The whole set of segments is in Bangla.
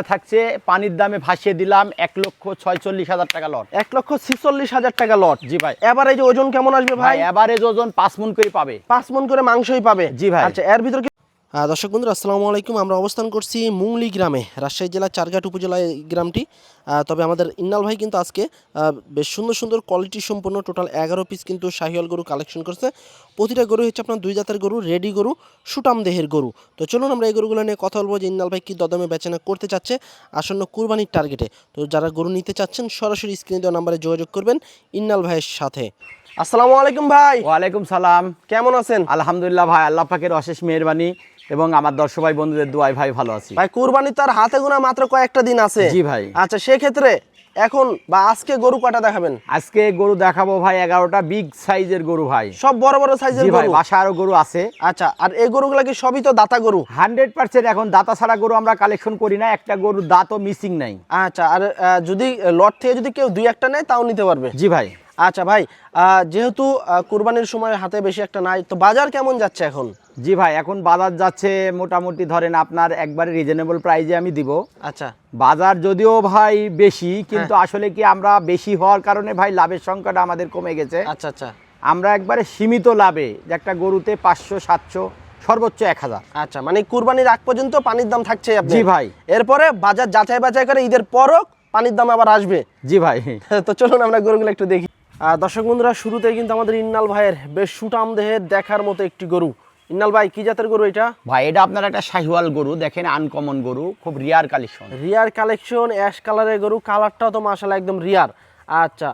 থাকছে পানির দামে ভাসিয়ে দিলাম 1,46,000 টাকা লট। 1,46,000 টাকা লট। জি ভাই। এভারেজ ওজন কেমন আসবে ভাই? এভারেজ ওজন 5 মণ করে পাবে। 5 মণ করে মাংসই পাবে। জি ভাই। আচ্ছা, এর ভিতর দর্শক বন্ধুরা আসসালামু আলাইকুম। আমরা অবস্থান করছি মুংলি গ্রামে, রাজশাহী জেলার চারঘাট উপজেলায় গ্রামটি। তবে আমাদের ইন্নাল ভাই কিন্তু আজকে বেশ সুন্দর সুন্দর কোয়ালিটি সম্পন্ন টোটাল 11 পিস কিন্তু শাহিওয়াল গরু কালেকশন করছে। প্রতিটা গরু হচ্ছে আপনার 2 জাতের গরু, রেডি গরু, সুটাম দেহের গরু। তো চলুন আমরা এই গরুগুলো নিয়ে কথা বলবো যে ইন্নাল ভাই কী দরদামে বেচাকেনা করতে চাচ্ছে আসন্ন কুরবানির টার্গেটে। তো যারা গরু নিতে চাচ্ছেন সরাসরি স্ক্রিনে দেওয়া নাম্বারে যোগাযোগ করবেন ইন্নাল ভাইয়ের সাথে। আসসালামু আলাইকুম ভাই। ওয়ালাইকুম সালাম। কেমন আছেন? আলহামদুলিল্লাহ ভাই, আল্লাহ পাকের অশেষ মেহেরবানি এবং আমার দর্শক ভাই বন্ধুদের দোয়ায় ভাই ভালো আছি। ভাই কুরবানি তার হাতে গোনা মাত্র কয়েকটা দিন আছে। জি ভাই। আচ্ছা, সেক্ষেত্রে এখন বা আজকে গরু কয়টা দেখাবেন? আজকে গরু দেখাবো ভাই 11টা বিগ সাইজের গরু ভাই, সব বড় বড় সাইজের জি ভাই। গরু। বাসা আরো গরু আছে। আচ্ছা, আর এই গরুগুলা কি সবই তো দাতা গরু? 100% এখন দাতা ছাড়া গরু আমরা কালেকশন করি না, একটা গরুর দাঁতও মিসিং নাই। আচ্ছা, আর যদি লট থেকে যদি কেউ 2-1টা নেয় তাও নিতে পারবে? জি ভাই। আচ্ছা ভাই, যেহেতু কুরবানির সময় হাতে বেশি একটা নাই, তো বাজার কেমন যাচ্ছে এখন? জি ভাই, এখন বাজার যাচ্ছে মোটামুটি ধরেন আপনার একবারে রিজনেবল প্রাইজে আমি দিব। আচ্ছা। বাজার যদিও ভাই বেশি, কিন্তু আসলে কি আমরা বেশি হওয়ার কারণে ভাই লাভের সংখ্যাটা আমাদের কমে গেছে। আচ্ছা আচ্ছা। আমরা একবারে সীমিত লাভে যে একটা গরুতে 500-700 সর্বোচ্চ 1000। আচ্ছা, মানে কুরবানির আগ পর্যন্ত পানির দাম থাকছে আপনি? জি ভাই। এরপরে বাজার যাচাই বাছাই করে ঈদের পরও পানির দাম আবার আসবে? জি ভাই। তো চলুন আমরা গরুগুলো একটু দেখি। দর্শক বন্ধুরা, শুরুতেই কিন্তু আমাদের ইন্নাল ভাইয়ের বেশ সুটাম দেহের দেখার মতো একটি গরু। ইন্নাল ভাই, কি জাতের গরু এটা? ভাই এটা আপনার একটা শাহিওয়াল গরু, দেখেন আনকমন গরু, খুব রিয়ার কালেকশন। রিয়ার কালেকশন, অ্যাশ কালারের গরু, কালারটাও তো মাশাআল্লাহ একদম রিয়ার। আচ্ছা,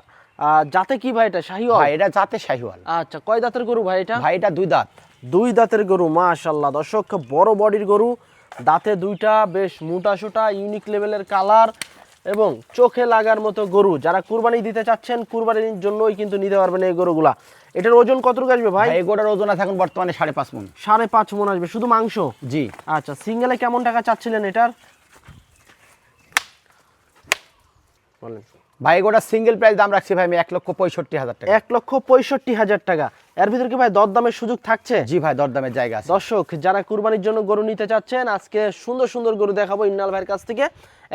জাতে কি ভাই এটা? শাহিওয়াল? ভাই এটা জাতে শাহিওয়াল। আচ্ছা, কয় দাঁতের গরু ভাই এটা? ভাই এটা 2 দাঁত। 2 দাঁতের গরু, মাশাআল্লাহ। দর্শক, বড় বডির গরু, দাঁতে 2টা, বেশ মোটা সোটা, ইউনিক লেভেলের কালার এবং চোখে লাগার মতো গরু। যারা কুরবানি দিতে চাচ্ছেন, কুরবানির জন্যই কিন্তু নিতে পারবেন এই গরুগুলা। এটার ওজন কতটুকু আসবে ভাই? এই গরুর ওজন আছে এখন বর্তমানে 5.5 মণ। 5.5 মণ আসবে শুধু মাংস? জি। আচ্ছা, সিঙ্গেলে কেমন টাকা চাচ্ছিলেন এটার? বলেন ভাই গোটা সিঙ্গেল প্রাইস দাম রাখছি ভাই আমি 1,65,000 টাকা। 1,65,000 টাকা। এর ভিতরে কি ভাই দরদামের সুযোগ থাকছে? জি ভাই, দরদামের জায়গা আছে। দর্শক, যারা কুরবানির জন্য গরু নিতে চাচ্ছেন, আজকে সুন্দর সুন্দর গরু দেখাবো ইন্নাল ভাইয়ের কাছ থেকে।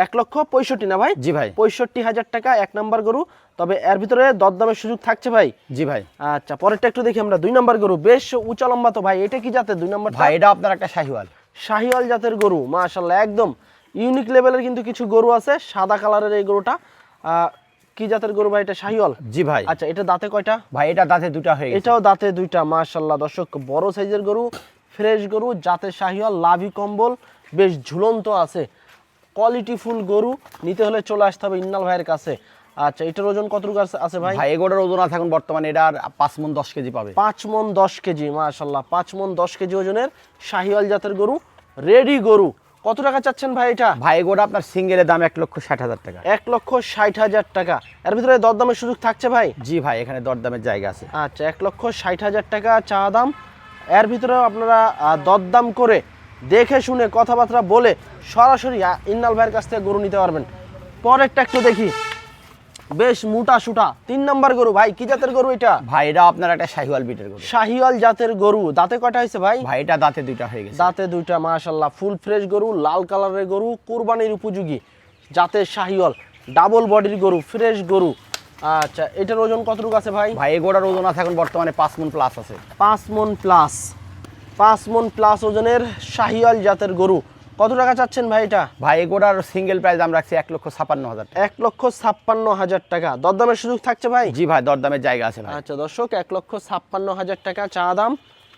1,65,000 না ভাই? জি ভাই। 65,000 টাকা 1 নাম্বার গরু। তবে এর ভিতরে দরদামের সুযোগ থাকছে ভাই? জি ভাই। আচ্ছা, পরেরটা একটু দেখি আমরা। 2 নাম্বার গরু, বেশ উঁচা লম্বা তো ভাই। এটা কি জাতের 2 নাম্বার? ভাই এটা আপনার একটা শাহিওয়াল। শাহিওয়াল জাতের গরু, মাশাআল্লাহ একদম ইউনিক লেভেলের কিন্তু কিছু গরু আছে। সাদা কালারের এই গরুটা কি জাতের গরু ভাই এটা? শাহিওয়াল? জি ভাই। আচ্ছা, এটা দাঁতে কয়টা? ভাই এটা দাঁতে 2টা হয়ে গেছে। এটাও দাঁতে 2টা, মাশাআল্লাহ। দর্শক, বড় সাইজের গরু, ফ্রেশ গরু, জাতে শাহিওয়াল, লাভি কম্বল, বেশ ঝুলন্ত আছে। কোয়ালিটি ফুল গরু নিতে হলে চলে আসতে হবে ইন্নাল ভাইয়ের কাছে। আচ্ছা, এটার ওজন কতটুকু আছে ভাই? ভাই এগুলোর ওজন আছে এখন বর্তমানে এটার 5 মণ 10 কেজি পাবে। 5 মণ 10 কেজি, মাশাআল্লাহ। 5 মণ 10 কেজি ওজনের শাহিওয়াল জাতের গরু, রেডি গরু। কত টাকা চাচ্ছেন ভাই এটা? ভাই এগুলো আপনার সিঙ্গেলের দাম 1,60,000 টাকা। 1,60,000 টাকা। এর ভিতরে দরদামের সুযোগ থাকছে ভাই? জি ভাই, এখানে দরদামের জায়গা আছে। আচ্ছা, 1,60,000 টাকা চা দাম। এর ভিতরে আপনারা দরদাম করে, দেখে শুনে, কথাবার্তা বলে সরাসরি ইন্নাল ভাইয়ের কাছ থেকে গরু নিতে পারবেন। পরেরটা একটু দেখি, বেশ মোটা সুটা 3 নাম্বার গরু। ভাই কি জাতের গরু এটা? ভাই এটা আপনার একটা শাহিওয়াল বিটের গরু। শাহিওয়াল জাতের গরু। দাঁতে কয়টা হয়েছে ভাই? ভাই এটা দাঁতে 2টা হয়ে গেছে। দাঁতে 2টা, মাশাআল্লাহ। ফুল ফ্রেশ গরু, লাল কালারের গরু, কুরবানির উপযোগী জাতের শাহিওয়াল, ডাবল বডির গরু, ফ্রেশ গরু। আচ্ছা, এটার ওজন কতটুকু আছে ভাই? ভাই এগুলোর ওজন আছে এখন বর্তমানে 5 মণ প্লাস আছে। 5 মণ প্লাস। 5 মণ প্লাস ওজনের শাহিওয়াল জাতের গরু। কত টাকা চাচ্ছেন ভাই এটা? ভাই এগুলোর সিঙ্গেল প্রাইস দাম রাখছি 1,56,000 টাকা। 1,56,000 টাকা। দরদামের সুযোগ থাকছে ভাই? জি ভাই, দরদামের জায়গা আছে ভাই। আচ্ছা দর্শক, 1,56,000 টাকা চা দাম,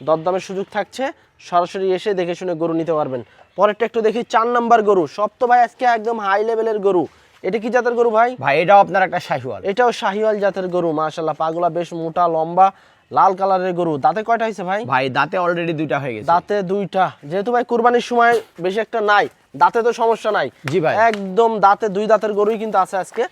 দরদামের সুযোগ থাকছে। সরাসরি এসে দেখে শুনে গরু নিতে পারবেন। পরেরটা একটু দেখি, 4 নাম্বার গরু। সব তো ভাই আজকে একদম হাই লেভেলের গরু। এটা কি জাতের গরু ভাই? ভাই এটাও আপনার একটা শাহিওয়াল। এটাও শাহিওয়াল জাতের গরু, মাশাআল্লাহ। পাগুলা বেশ মোটা লম্বা, লাল কালারের গরু। দাঁতে কয়টা হয়েছে ভাই? ভাই দাঁতে অলরেডি 2টা হয়ে গেছে। দাঁতে 2টা। যেহেতু ভাই কুরবানির সময় বেশি একটা নাই, দাঁতে তো সমস্যা নাই। জি ভাই। একদম দাঁতে 2 দাঁতের গরুই কিন্তু আছে আজকে।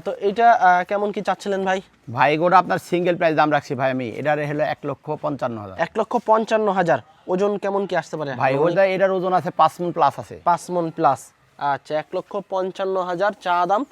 তো এটা কেমন কি চাচ্ছিলেন ভাই? ভাই এগুলো আপনার সিঙ্গেল প্রাইস দাম রাখছি ভাই আমি এটার হলো 1,55,000। 1,55,000। ওজন কেমন কি আসতে পারে ভাই ওটা এটার ওজন আছে 5 মণ প্লাস আছে। 5 মণ প্লাস। আচ্ছা, 1,55,000 চা দাম।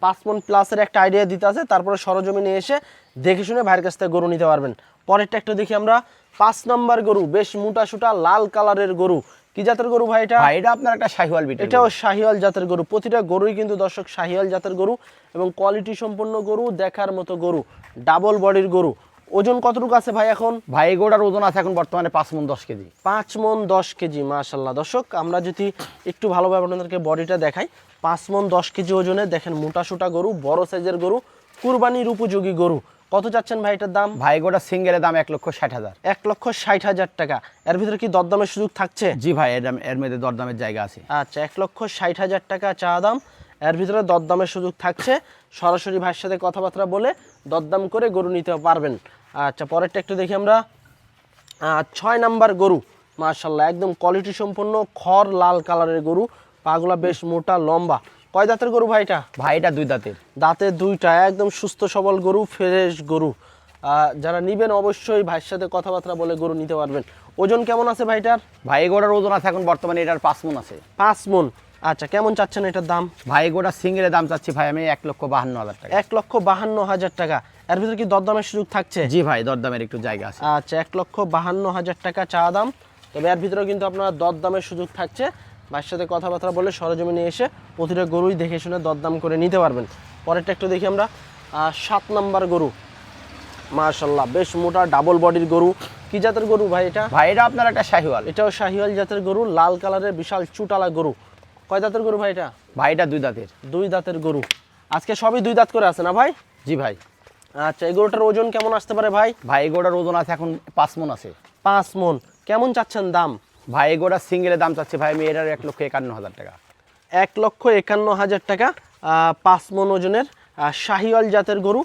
5 মণ প্লাসের একটা আইডিয়া দিতে আছে, তারপরে সরজমিনে এসে দেখে শুনে ভাইয়ের কাছ থেকে গরু নিতে পারবেন। পরেরটা একটু দেখি আমরা। 5 নাম্বার গরু, বেশ মোটা সুটা লাল কালারের গরু। কি জাতের গরু ভাই এটা? ভাই এটা আপনার একটা শাহিওয়াল বিটের এটাও গরু। শাহিওয়াল জাতের গরু, প্রতিটা গরুই কিন্তু দর্শক শাহিওয়াল জাতের গরু এবং কোয়ালিটি সম্পন্ন গরু, দেখার মতো গরু, ডাবল বডির গরু। ওজন কতটুকু আছে ভাই এখন? ভাই এই গরুটার ওজন আছে এখন বর্তমানে 5 মণ 10 কেজি। 5 মণ 10 কেজি, মাশাল্লাহ। দর্শক আমরা যদি একটু ভালোভাবে আপনাদেরকে বডিটা দেখাই, 5 মণ 10 কেজি ওজনে, দেখেন মোটা সোটা গরু, বড় সাইজের গরু, কুরবানির উপযোগী গরু। কত চাচ্ছেন ভাই এটার দাম? ভাই গোটা সিঙ্গেলের দাম 1,60,000। 1,60,000 টাকা। এর ভিতরে কি দরদামের সুযোগ থাকছে? জি ভাই এর মধ্যে দরদামের জায়গা আছে। আচ্ছা, 1,60,000 টাকা চা দাম, এর ভিতরে দরদামের সুযোগ থাকছে। সরাসরি ভাইয়ের সাথে কথাবার্তা বলে দরদাম করে গরু নিতে পারবেন। আচ্ছা, পরেরটা একটু দেখি আমরা। 6 নাম্বার গরু, মাশাল্লাহ একদম কোয়ালিটি সম্পন্ন খড় লাল কালারের গরু, পাগুলা বেশ মোটা লম্বা। কয় দাঁতের গরু ভাই এটা? ভাই এটা 2 দাঁতের। দাঁতে 2টা, একদম সুস্থ সবল গরু, ফ্রেশ গরু। যারা নিবেন অবশ্যই ভাইয়ের সাথে কথাবার্তা বলে গরু নিতে পারবেন। ওজন কেমন আছে ভাইটার? ভাই এই গরুটার ওজন আছে এখন বর্তমানে এটার 5 মণ আছে। 5 মণ। আচ্ছা, কেমন চাচ্ছেন এটার দাম? ভাই এই গরুটার সিঙ্গেলের দাম চাচ্ছি ভাই আমি 1,52,000 টাকা। 1,52,000 টাকা। এর ভিতরে কি দরদামের সুযোগ থাকছে? জি ভাই দরদামের একটু জায়গা আছে। আচ্ছা, 1,52,000 টাকা চা দাম, তবে এর ভিতরেও কিন্তু আপনার দরদামের সুযোগ থাকছে। ভাইয়ের সাথে কথাবার্তা বলে সরজমিনে এসে প্রতিটা গরুই দেখে শুনে দরদাম করে নিতে পারবেন। পরেরটা একটু দেখি আমরা। 7 নাম্বার গরু, মাশাল্লাহ বেশ মোটা ডাবল বডির গরু। কি জাতের গরু ভাই এটা? ভাই এটা আপনার একটা শাহিওয়াল। এটাও শাহিওয়াল জাতের গরু, লাল কালারের বিশাল চুটালা গরু। কয় দাঁতের গরু ভাই এটা? ভাই এটা 2 দাঁতের। 2 দাঁতের গরু। আজকে সবই 2 দাঁত করে আছে না ভাই? জি ভাই। আচ্ছা, এই গরুটার ওজন কেমন আসতে পারে ভাই? ভাই এই গরুটার ওজন আছে এখন 5 মণ আছে। 5 মণ। কেমন চাচ্ছেন দাম? ভাই এই গরুটার সিঙ্গেলের দাম চাচ্ছি ভাই আমি এটার 1,51,000 টাকা। 1,51,000 টাকা। 5 মণ ওজনের শাহিওয়াল জাতের গরু,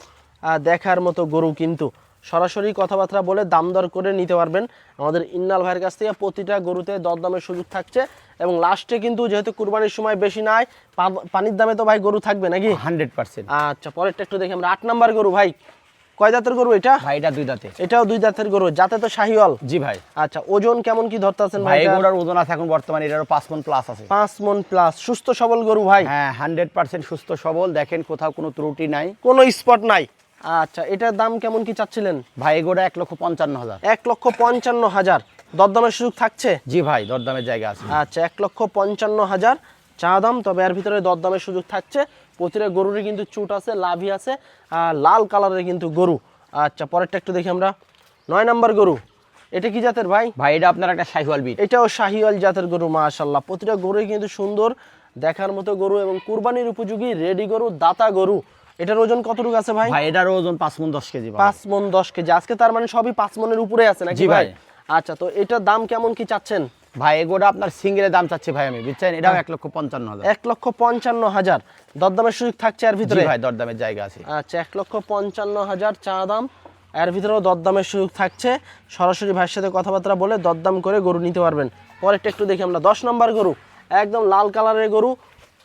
দেখার মতো গরু কিন্তু। সরাসরি কথাবার্তা বলে দাম দর করে নিতে পারবেন আমাদের ইন্নাল ভাইয়ের কাছ থেকে। প্রতিটা গরুতে দরদামের সুযোগ থাকছে এবং লাস্টে কিন্তু যেহেতু কুরবানির সময় বেশি নাই, পানির দামে তো ভাই গরু থাকবে নাকি? 100%। আচ্ছা, পরেরটা একটু দেখি আমরা। 8 নাম্বার গরু ভাই, কয় দাঁতের গরু এটা? ভাই এটা 2 দাঁতের। এটাও 2 দাঁতের গরু, যাতে তো শাহিওয়াল। জি ভাই। আচ্ছা, ওজন কেমন কি ধরতেছেন ভাই ভাই? এই গরুটার ওজন আছে এখন বর্তমানে এটারও 5 মণ প্লাস আছে। 5 মণ প্লাস, সুস্থ সবল গরু ভাই। হ্যাঁ 100% সুস্থ সবল, দেখেন কোথাও কোনো ত্রুটি নাই, কোনো স্পট নাই। আচ্ছা, এটার দাম কেমন কি চাচ্ছিলেন? ভাই এই গরুটা 1,55,000। 1,55,000। দরদামের সুযোগ থাকছে? জি ভাই দরদামের জায়গা আছে। আচ্ছা, 1,55,000 চা দাম, তবে এর ভিতরে দরদামের সুযোগ থাকছে। প্রতিটা গরুরই কিন্তু চুট আছে, লাভি আছে, লাল কালারের কিন্তু গরু। আচ্ছা, পরেরটা একটু দেখি আমরা। 9 নাম্বার গরু, এটা কি জাতের ভাই? ভাই এটা আপনার একটা শাহিওয়াল বিট। এটাও শাহিওয়াল জাতের গরু, মাশাল্লাহ প্রতিটা গরুই কিন্তু সুন্দর, দেখার মতো গরু এবং কুরবানির উপযোগী রেডি গরু, দাতা গরু। এটার ওজন কতটুকু আছে ভাই? ভাই এটার ওজন 5 মণ 10 কেজি। 5 মণ 10 কেজি। আজকে তার মানে সবই 5 মণের উপরে আছে নাকি জি ভাই? ভাই। আচ্ছা, তো এটার দাম কেমন কি চাচ্ছেন? ভাই এই গরুটা আপনার সিঙ্গেলের দাম চাচ্ছি ভাই আমি, বুঝছেন, এটাও 1,55,000। 1,55,000। দরদামের সুযোগ থাকছে এর জি ভিতরে? ভাই দরদামের জায়গা আছে। আচ্ছা, 1,55,000 চা দাম, এর ভিতরেও দরদামের সুযোগ থাকছে। সরাসরি ভাইয়ের সাথে কথাবার্তা বলে দরদাম করে গরু নিতে পারবেন। পরেরটা একটু দেখি আমরা। 10 নম্বর গরু, একদম লাল কালারের গরু।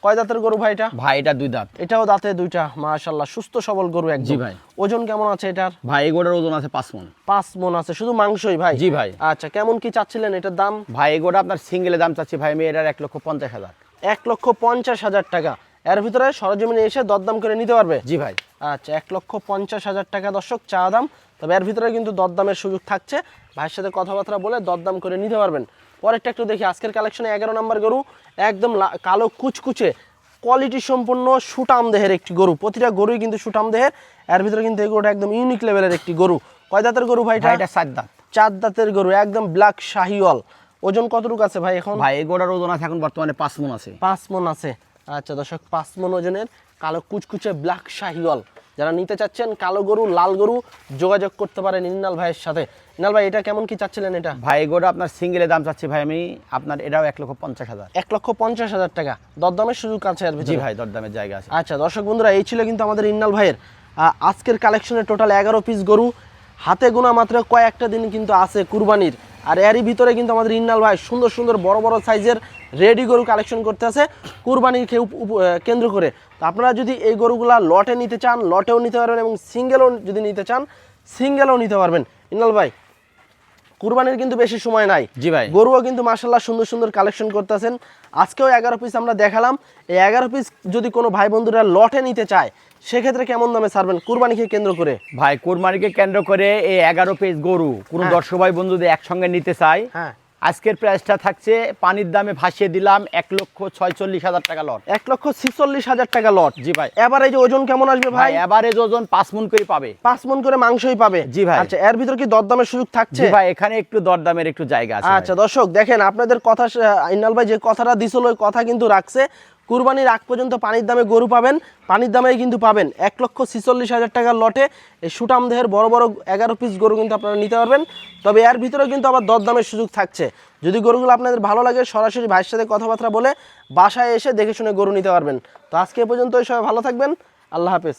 কয় দাঁতের গরু ভাই এটা? ভাই এটা 2 দাঁত। এটাও দাঁতে 2টা, মাশাআল্লাহ সুস্থ সবল গরু একদম। জি ভাই। ওজন কেমন আছে এটার? ভাই এই গরুটার ওজন আছে 5 মণ। 5 মণ আছে, শুধু মাংসই ভাই? জি ভাই। আচ্ছা, কেমন কি চাচ্ছিলেন এটার দাম? ভাই এই গরুটা আপনার সিঙ্গেলের দাম চাচ্ছি ভাই আমি এটার 1,50,000। 1,50,000 টাকা। এর ভিতরে সরজমিনে এসে দরদাম করে নিতে পারবে? জি ভাই। আচ্ছা, 1,50,000 টাকা দর্শক চা দাম, তবে এর ভিতরে কিন্তু দরদামের সুযোগ থাকছে। ভাইয়ের সাথে কথাবার্তা বলে দরদাম করে নিতে পারবেন। পরেরটা একটু দেখি। আজকের কালেকশনে 11 নম্বর গরু, একদম কালো কুচকুচে কোয়ালিটি সম্পন্ন সুটাম দেহের একটি গরু। প্রতিটা গরুই কিন্তু সুটাম দেহের, এর ভিতরে কিন্তু এই গরুটা একদম ইউনিক লেভেলের একটি গরু। কয় দাঁতের গরু ভাই? এটা 4 দাঁত। 4 দাঁতের গরু, একদম ব্ল্যাক শাহিওয়াল। ওজন কতটুকু আছে ভাই এখন? ভাই এই গরুটার ওজন আছে এখন বর্তমানে 5 মণ আছে। 5 মণ আছে। আচ্ছা দর্শক, 5 মণ ওজনের কালো কুচকুচে ব্ল্যাক শাহিওয়াল। যারা নিতে চাচ্ছেন কালো গরু, লাল গরু, যোগাযোগ করতে পারেন ইন্নাল ভাইয়ের সাথে। ইন্নাল ভাই, এটা কেমন কি চাচ্ছিলেন এটা? ভাই এই গরুটা আপনার সিঙ্গেলের দাম চাচ্ছি ভাই আমি আপনার এটাও 1,50,000। 1,50,000 টাকা। দরদামের সুযোগ আছে এর জি ভিতরে? ভাই দরদামের জায়গা আছে। আচ্ছা দর্শক বন্ধুরা, এই ছিল কিন্তু আমাদের ইন্নাল ভাইয়ের আজকের কালেকশনে টোটাল 11 পিস গরু। হাতে গোনা মাত্র কয়েকটা দিন কিন্তু আছে কুরবানির, আর এরই ভিতরে কিন্তু আমাদের ইন্নাল ভাই সুন্দর সুন্দর বড় বড় সাইজের রেডি গরু কালেকশন করতে আছে কুরবানির কেন্দ্র করে। তো আপনারা যদি এই গরুগুলা লটে নিতে চান, লটেও নিতে পারবেন, এবং সিঙ্গেলও যদি নিতে চান, সিঙ্গেলও নিতে পারবেন। ইন্নাল ভাই, কুরবানির কিন্তু বেশি সময় নাই। জি ভাই। গরুও কিন্তু মাশাআল্লাহ সুন্দর সুন্দর কালেকশন করতেছেন। আজকেও 11 পিস আমরা দেখালাম। এই 11 পিস যদি কোনো ভাই বন্ধুরা লটে নিতে চায়, সেক্ষেত্রে কেমন দামে ছাড়বেন কুরবানিকে কেন্দ্র করে? ভাই কুরবানিকে কেন্দ্র করে এই 11 পিস গরু কোন দর্শক ভাই বন্ধু যদি একসঙ্গে নিতে চায়, হ্যাঁ, আজকের প্রাইসটা থাকছে পানির দামে ভাসিয়ে দিলাম 1,46,000 টাকা লট। 1,46,000 টাকা লট। জি ভাই। এভারেজ ওজন কেমন আসবে ভাই? ভাই এভারেজ ওজন 5 মণ করে পাবে। 5 মণ করে মাংসই পাবে। জি ভাই। আচ্ছা, এর ভিতর কি দরদামের সুযোগ থাকছে? জি ভাই, এখানে একটু দরদামের একটু জায়গা আছে। আচ্ছা দর্শক দেখেন, আপনাদের কথা ইন্নাল ভাই যে কথাটা দিছিল ওই কথা কিন্তু রাখছে। কুরবানির আগ পর্যন্ত পানির দামে গরু পাবেন, পানির দামেই কিন্তু পাবেন। 1,46,000 টাকার লটে এই সুটাম দেহের বড় বড় 11 পিস গরু কিন্তু আপনারা নিতে পারবেন। তবে এর ভিতরে কিন্তু আবার দরদামের সুযোগ থাকছে। যদি গরুগুলো আপনাদের ভালো লাগে সরাসরি ভাইয়ের সাথে কথাবার্তা বলে বাসায় এসে দেখে শুনে গরু নিতে পারবেন। তো আজকে এ পর্যন্তই, সবাই ভালো থাকবেন, আল্লাহ হাফেজ।